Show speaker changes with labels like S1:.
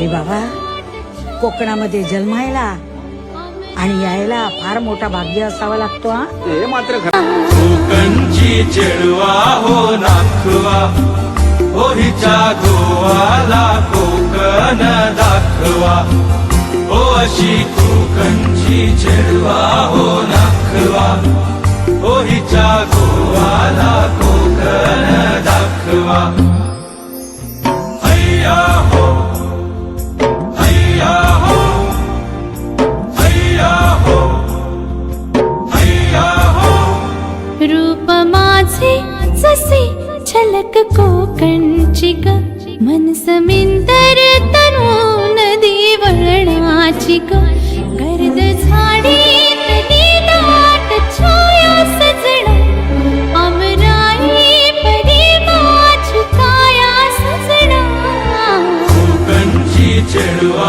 S1: अरे बाबा, कोकणामध्ये जन्मायला आणि यायला फार मोठा भाग्य असावा लागतो हा.
S2: हे मात्र कोकणची चेडवा हो नाखवा, हो हिच्या गोवाला कोकण दाखवा, हो अशी कोकणची चेडवा हो नाखवा, हो हिच्या गोवाला कोकण दाखवा. हैया हो, हैया हो, हैया हो, हैया हो.
S3: रूप माझे जसे झलक कोकणची ग, मन समिंदर तनू नदी वळणाची ग, गर्द झाडी तली दाट छाया सजना, अमराई परी माझी काया सजना.
S2: कोकणची चेडवा